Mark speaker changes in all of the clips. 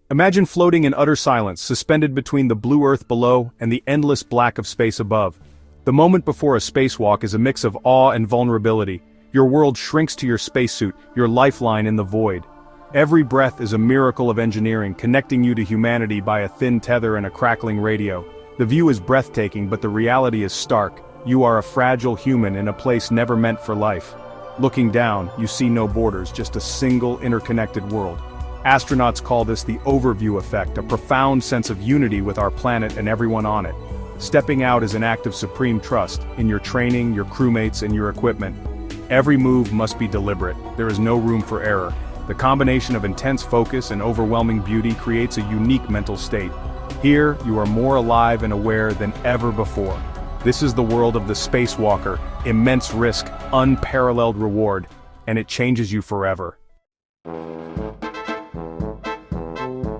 Speaker 1: Imagine floating in utter silence, suspended between the blue earth below and the endless black of space above. The moment before a spacewalk is a mix of awe and vulnerability. Your world shrinks to your spacesuit, your lifeline in the void. Every breath is a miracle of engineering, connecting you to humanity by a thin tether and a crackling radio. The view is breathtaking, but the reality is stark. You are a fragile human in a place never meant for life. Looking down, you see no borders, just a single interconnected world. Astronauts call this the overview effect, a profound sense of unity with our planet and everyone on it. Stepping out is an act of supreme trust, in your training, your crewmates, and your equipment. Every move must be deliberate, there is no room for error. The combination of intense focus and overwhelming beauty creates a unique mental state. Here, you are more alive and aware than ever before. This is the world of the spacewalker, immense risk, unparalleled reward, and it changes you forever.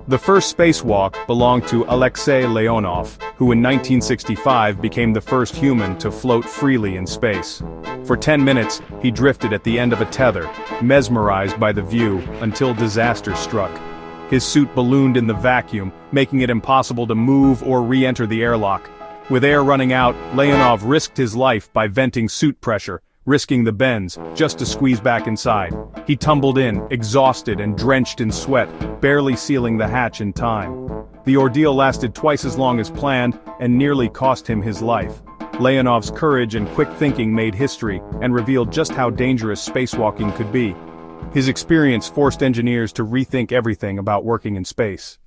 Speaker 1: The first spacewalk belonged to Alexei Leonov, who in 1965 became the first human to float freely in space. For 10 minutes, he drifted at the end of a tether, mesmerized by the view, until disaster struck. His suit ballooned in the vacuum, making it impossible to move or re-enter the airlock. With air running out, Leonov risked his life by venting suit pressure, risking the bends, just to squeeze back inside. He tumbled in, exhausted and drenched in sweat, barely sealing the hatch in time. The ordeal lasted twice as long as planned, and nearly cost him his life. Leonov's courage and quick thinking made history, and revealed just how dangerous spacewalking could be. His experience forced engineers to rethink everything about working in space.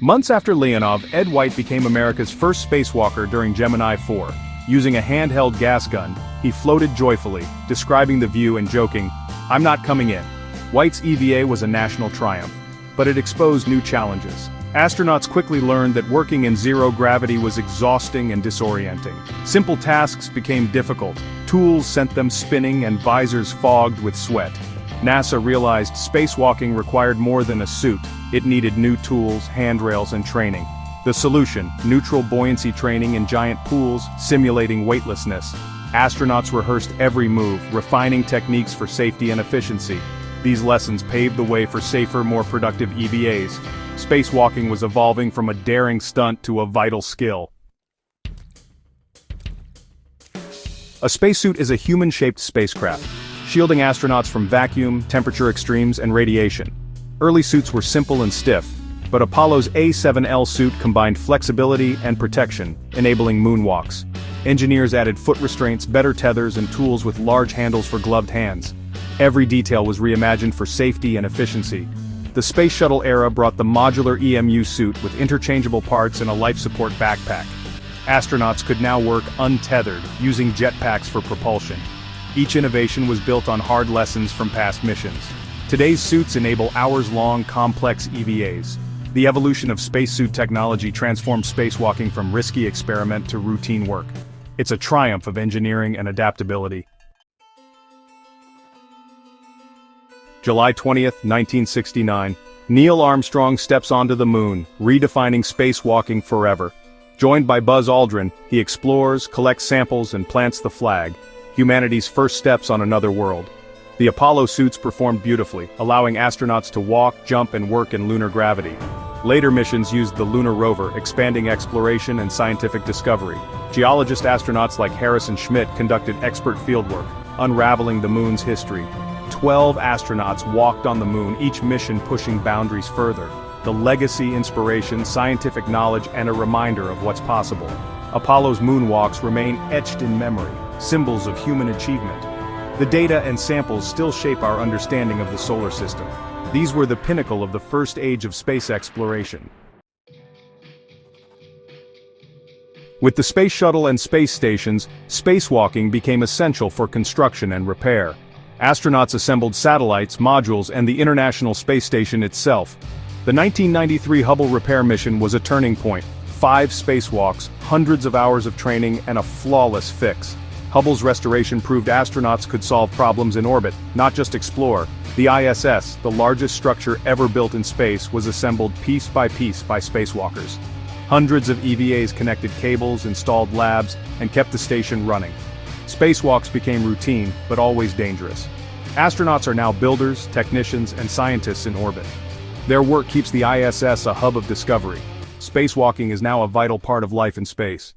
Speaker 1: Months after Leonov, Ed White became America's first spacewalker during Gemini 4. Using a handheld gas gun, he floated joyfully, describing the view and joking, "I'm not coming in." White's EVA was a national triumph, but it exposed new challenges. Astronauts quickly learned that working in zero gravity was exhausting and disorienting. Simple tasks became difficult, tools sent them spinning and visors fogged with sweat. NASA realized spacewalking required more than a suit. It needed new tools, handrails, and training. The solution: neutral buoyancy training in giant pools, simulating weightlessness. Astronauts rehearsed every move, refining techniques for safety and efficiency. These lessons paved the way for safer, more productive EVAs. Spacewalking was evolving from a daring stunt to a vital skill. A spacesuit is a human-shaped spacecraft, shielding astronauts from vacuum, temperature extremes, and radiation. Early suits were simple and stiff, but Apollo's A7L suit combined flexibility and protection, enabling moonwalks. Engineers added foot restraints, better tethers, and tools with large handles for gloved hands. Every detail was reimagined for safety and efficiency. The Space Shuttle era brought the modular EMU suit with interchangeable parts and a life support backpack. Astronauts could now work untethered, using jetpacks for propulsion. Each innovation was built on hard lessons from past missions. Today's suits enable hours-long, complex EVAs. The evolution of spacesuit technology transformed spacewalking from risky experiment to routine work. It's a triumph of engineering and adaptability. July 20th, 1969. Neil Armstrong steps onto the moon, redefining spacewalking forever. Joined by Buzz Aldrin, he explores, collects samples, and plants the flag, humanity's first steps on another world. The Apollo suits performed beautifully, allowing astronauts to walk, jump, and work in lunar gravity. Later missions used the lunar rover, expanding exploration and scientific discovery. Geologist astronauts like Harrison Schmitt conducted expert fieldwork, unraveling the moon's history. 12 astronauts walked on the moon, each mission pushing boundaries further. The legacy, inspiration, scientific knowledge, and a reminder of what's possible. Apollo's moonwalks remain etched in memory, symbols of human achievement. The data and samples still shape our understanding of the solar system. These were the pinnacle of the first age of space exploration. With the space shuttle and space stations, spacewalking became essential for construction and repair. Astronauts assembled satellites, modules, and the International Space Station itself. The 1993 Hubble repair mission was a turning point. 5 spacewalks, hundreds of hours of training, and a flawless fix. Hubble's restoration proved astronauts could solve problems in orbit, not just explore. The ISS, the largest structure ever built in space, was assembled piece by spacewalkers. Hundreds of EVAs connected cables, installed labs, and kept the station running. Spacewalks became routine, but always dangerous. Astronauts are now builders, technicians, and scientists in orbit. Their work keeps the ISS a hub of discovery. Spacewalking is now a vital part of life in space.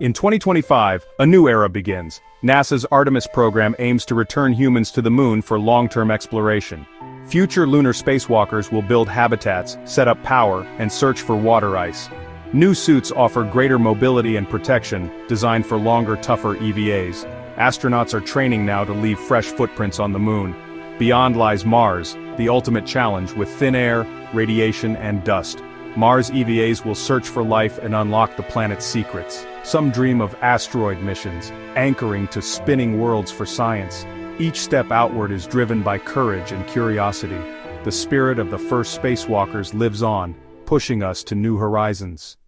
Speaker 1: In 2025, a new era begins. NASA's Artemis program aims to return humans to the moon for long-term exploration. Future lunar spacewalkers will build habitats, set up power, and search for water ice. New suits offer greater mobility and protection, designed for longer, tougher EVAs. Astronauts are training now to leave fresh footprints on the moon. Beyond lies Mars, the ultimate challenge with thin air, radiation, and dust. Mars EVAs will search for life and unlock the planet's secrets. Some dream of asteroid missions, anchoring to spinning worlds for science. Each step outward is driven by courage and curiosity. The spirit of the first spacewalkers lives on, pushing us to new horizons.